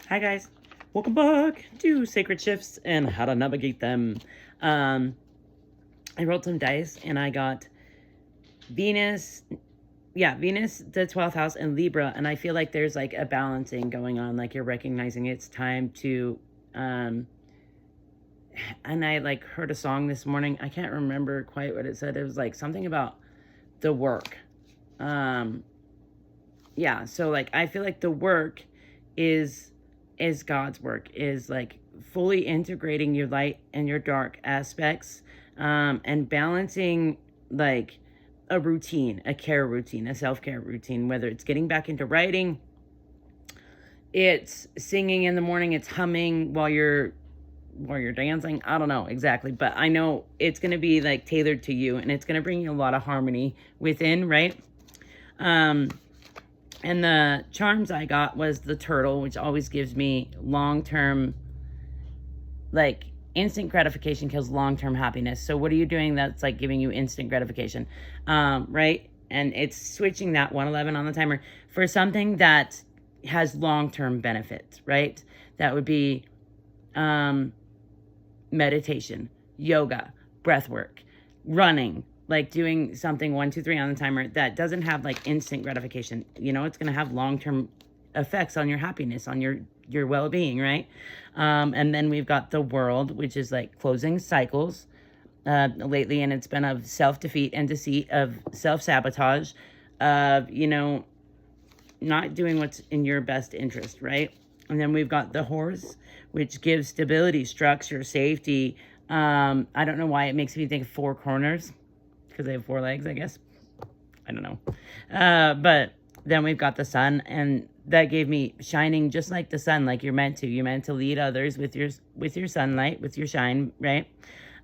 Hi guys, welcome back to Sacred Shifts and how to navigate them. I rolled some dice and I got Venus, Venus, the 12th house, and Libra, and I feel like there's like a balancing going on, like you're recognizing it's time to, and I like heard a song this morning. I can't remember quite what it said. It was like something about the work. So like I feel like the work is God's work, is like fully integrating your light and your dark aspects, and balancing like a routine, a care routine, a self-care routine, whether it's getting back into writing, it's singing in the morning, it's humming while you're dancing. I don't know exactly, but I know it's going to be like tailored to you, and it's going to bring you a lot of harmony within, right? And the charms I got was the turtle, which always gives me long-term, like instant gratification kills long-term happiness. So what are you doing that's like giving you instant gratification, right? And it's switching that 111 on the timer for something that has long-term benefits, right? That would be meditation, yoga, breath work, running, like doing something 1, 2, 3 on the timer that doesn't have like instant gratification. You know, it's going to have long-term effects on your happiness, on your well-being, right? And then we've got the world, which is like closing cycles lately, and it's been of self-defeat and deceit, of self-sabotage, of, you know, not doing what's in your best interest, right? And then we've got the horse, which gives stability, structure, safety. I don't know why it makes me think of 4 corners, because they have 4 legs, I guess. I don't know. But then we've got the sun, and that gave me shining just like the sun, like you're meant to. You're meant to lead others with your sunlight, with your shine, right?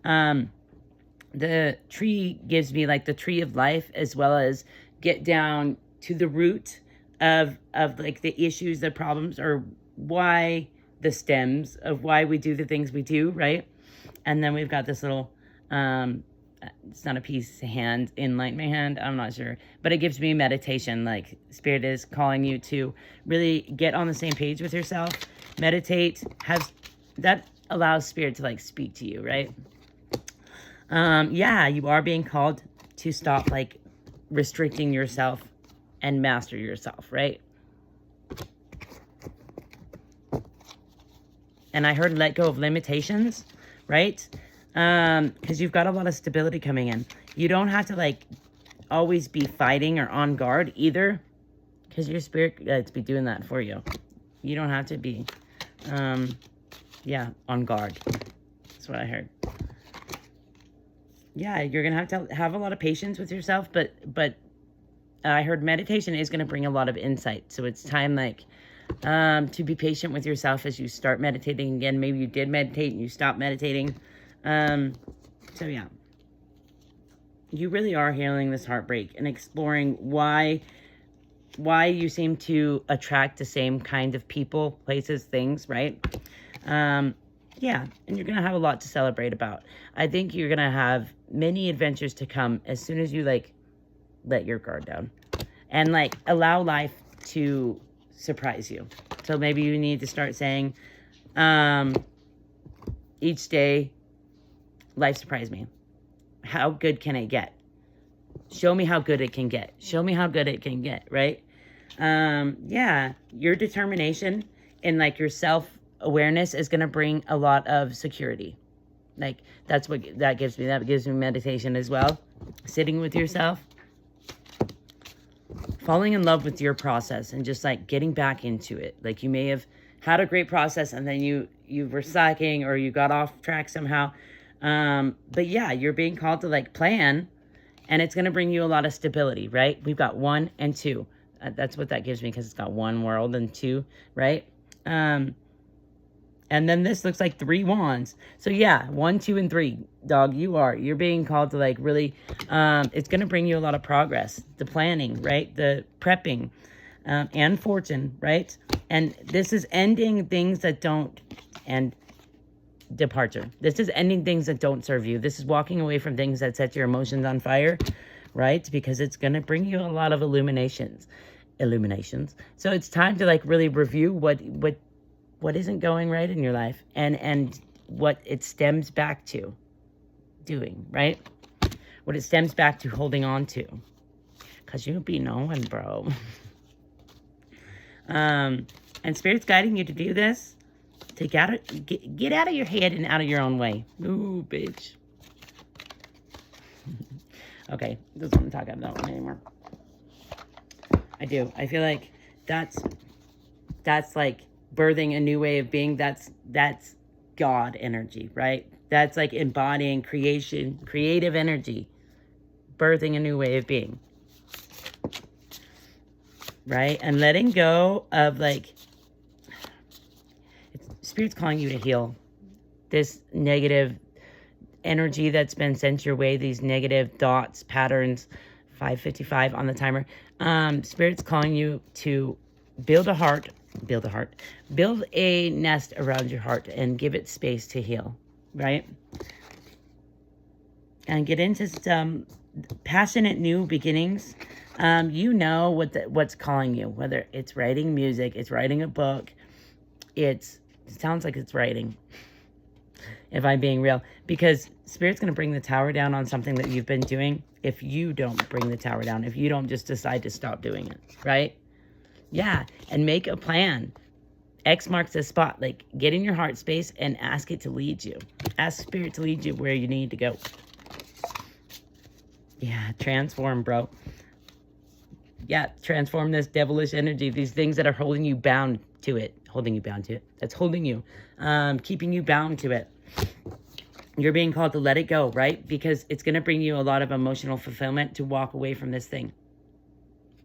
The tree gives me like the tree of life, as well as get down to the root of like the issues, the problems, or why, the stems of why we do the things we do, right? And then we've got this little it's not a peace hand in light my hand, I'm not sure, but it gives me meditation. Like spirit is calling you to really get on the same page with yourself, meditate, that allows spirit to like speak to you, right? You are being called to stop like restricting yourself and master yourself, right? And I heard let go of limitations, right? Because you've got a lot of stability coming in. You don't have to like always be fighting or on guard either, because your spirit guides be doing that for you. You don't have to be, on guard. That's what I heard. Yeah, you're gonna have to have a lot of patience with yourself, but I heard meditation is gonna bring a lot of insight. So it's time like to be patient with yourself as you start meditating again. Maybe you did meditate and you stopped meditating. So yeah, you really are healing this heartbreak and exploring why you seem to attract the same kind of people, places, things, right? And you're gonna have a lot to celebrate about. I think you're gonna have many adventures to come as soon as you like let your guard down and like allow life to surprise you. So maybe you need to start saying, each day, life surprised me. How good can it get? Show me how good it can get. Show me how good it can get, right? Your determination and like your self-awareness is going to bring a lot of security. Like that's what that gives me. That gives me meditation as well. Sitting with yourself, falling in love with your process, and just like getting back into it. Like you may have had a great process and then you were slacking or you got off track somehow. But yeah, you're being called to like plan, and it's going to bring you a lot of stability, right? We've got 1 and 2. That's what that gives me, because it's got 1 world and 2, right? And then this looks like 3 wands. So yeah, 1, 2, and 3, dog, you're being called to like really, it's going to bring you a lot of progress, the planning, right? The prepping, and fortune, right? And this is ending things that don't, and departure. This is ending things that don't serve you. This is walking away from things that set your emotions on fire, right? Because it's going to bring you a lot of illuminations. illuminations. So it's time to like really review what isn't going right in your life, and what it stems back to doing, right? What it stems back to holding on to. Because you'll be knowing, bro. And Spirit's guiding you to do this. To get out of your head and out of your own way. Ooh, bitch. Okay, doesn't want to talk about that one anymore. I do. I feel like that's like birthing a new way of being. That's God energy, right? That's like embodying creation, creative energy, birthing a new way of being, right? And letting go of like, Spirit's calling you to heal this negative energy that's been sent your way, these negative thoughts, patterns. 5:55 on the timer. Spirit's calling you to build a nest around your heart and give it space to heal, right? And get into some passionate new beginnings. You know what's calling you, whether it's writing music, it's writing a book, it sounds like it's writing, if I'm being real, because Spirit's going to bring the tower down on something that you've been doing if you don't bring the tower down, if you don't just decide to stop doing it, right? Yeah, and make a plan. X marks the spot. Like, get in your heart space and ask it to lead you. Ask Spirit to lead you where you need to go. Yeah, transform, bro. Yeah, transform this devilish energy, these things that are holding you bound to it. That's holding you, keeping you bound to it. You're being called to let it go, right? Because it's going to bring you a lot of emotional fulfillment to walk away from this thing.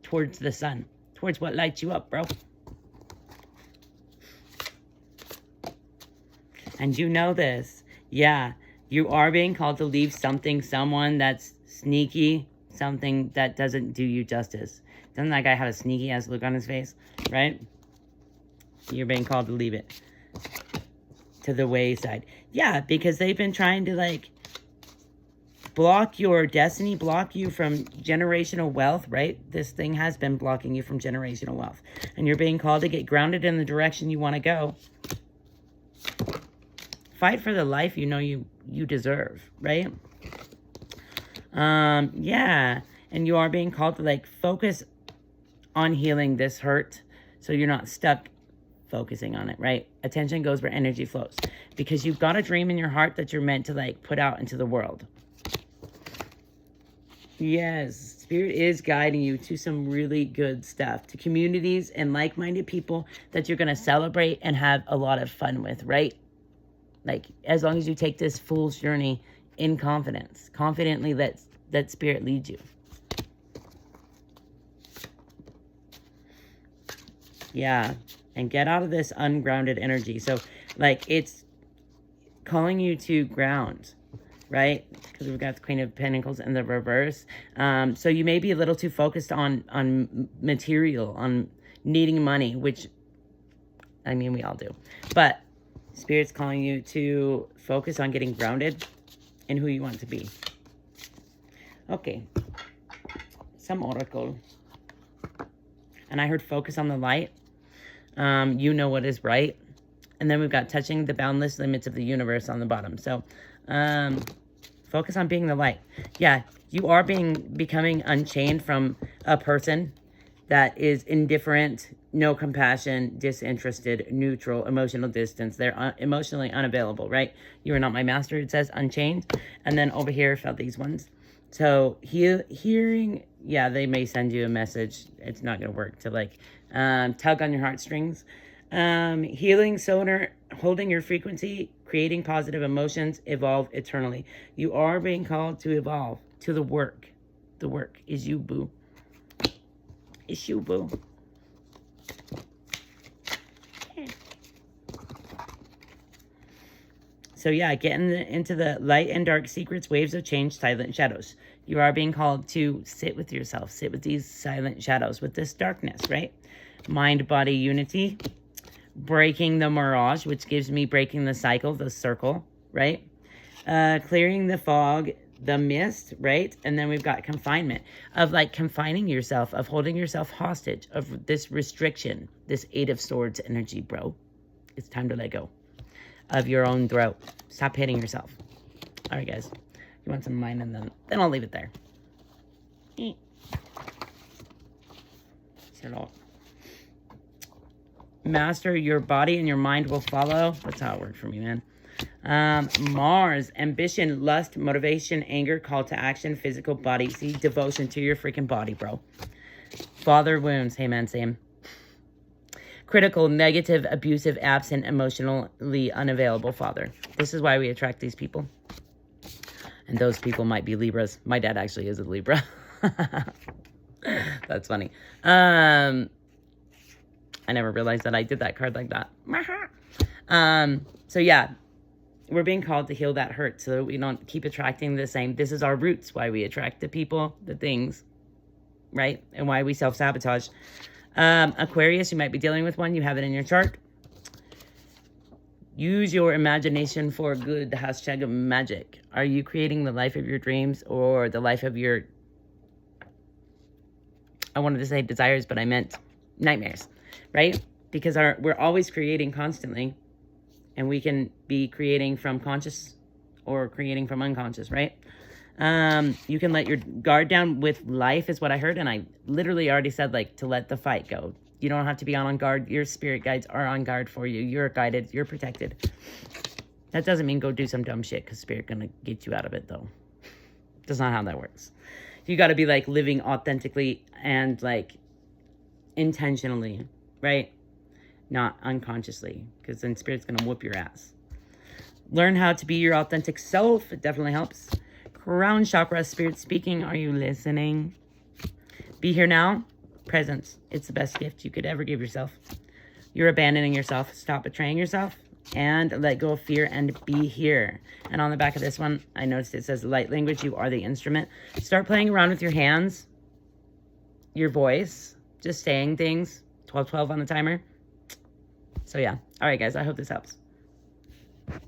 Towards the sun. Towards what lights you up, bro. And you know this. Yeah, you are being called to leave someone that's sneaky, something that doesn't do you justice. Doesn't that guy have a sneaky ass look on his face, right? You're being called to leave it to the wayside. Yeah, because they've been trying to like block your destiny, block you from generational wealth, right? This thing has been blocking you from generational wealth. And you're being called to get grounded in the direction you want to go. Fight for the life you know you deserve, right? Yeah. And you are being called to like focus on healing this hurt so you're not stuck focusing on it, right? Attention goes where energy flows, because you've got a dream in your heart that you're meant to like put out into the world. Yes, Spirit is guiding you to some really good stuff, to communities and like-minded people that you're going to celebrate and have a lot of fun with, right? Like, as long as you take this fool's journey in confidence, confidently let Spirit lead you. Yeah. And get out of this ungrounded energy. So, like, it's calling you to ground, right? Because we've got the Queen of Pentacles in the reverse. So you may be a little too focused on material, on needing money, which, I mean, we all do. But Spirit's calling you to focus on getting grounded in who you want to be. Okay. Some oracle. And I heard focus on the light. You know what is right. And then we've got touching the boundless limits of the universe on the bottom. So, focus on being the light. Yeah, you are becoming unchained from a person that is indifferent, no compassion, disinterested, neutral, emotional distance. They're emotionally unavailable, right? You are not my master, it says unchained. And then over here, felt these ones. So hearing, yeah, they may send you a message. It's not going to work to like tug on your heartstrings. Healing sonar, holding your frequency, creating positive emotions, evolve eternally. You are being called to evolve to the work. The work is you, boo. It's you, boo. So yeah, get into the light and dark secrets, waves of change, silent shadows. You are being called to sit with yourself, sit with these silent shadows, with this darkness, right? Mind-body unity, breaking the mirage, which gives me breaking the cycle, the circle, right? Clearing the fog, the mist, right? And then we've got confinement, of like confining yourself, of holding yourself hostage, of this restriction, this Eight of Swords energy, bro. It's time to let go of your own throat. Stop hitting yourself. All right, guys. You want some of mine, and then I'll leave it there. Master, your body and your mind will follow. That's how it worked for me, man. Mars, ambition, lust, motivation, anger, call to action, physical body. See, devotion to your freaking body, bro. Father wounds. Hey, man, same. Critical, negative, abusive, absent, emotionally unavailable father. This is why we attract these people. And those people might be Libras. My dad actually is a Libra. That's funny. I never realized that I did that card like that. So yeah, we're being called to heal that hurt so that we don't keep attracting the same. This is our roots, why we attract the people, the things, right? And why we self-sabotage. Aquarius, you might be dealing with one. You have it in your chart. Use your imagination for good. Hashtag magic. Are you creating the life of your dreams or the life of your... I wanted to say desires, but I meant nightmares, right? Because we're always creating constantly. And we can be creating from conscious or creating from unconscious, right? You can let your guard down with life is what I heard. And I literally already said, like, to let the fight go. You don't have to be on guard. Your spirit guides are on guard for you. You're guided. You're protected. That doesn't mean go do some dumb shit because spirit going to get you out of it, though. That's not how that works. You got to be, like, living authentically and, like, intentionally, right? Not unconsciously, because then spirit's going to whoop your ass. Learn how to be your authentic self. It definitely helps. Crown chakra, spirit speaking. Are you listening? Be here now. Presence. It's the best gift you could ever give yourself. You're abandoning yourself. Stop betraying yourself and let go of fear and be here. And on the back of this one, I noticed it says light language. You are the instrument. Start playing around with your hands, your voice, just saying things. 12-12 on the timer. So yeah. All right, guys. I hope this helps.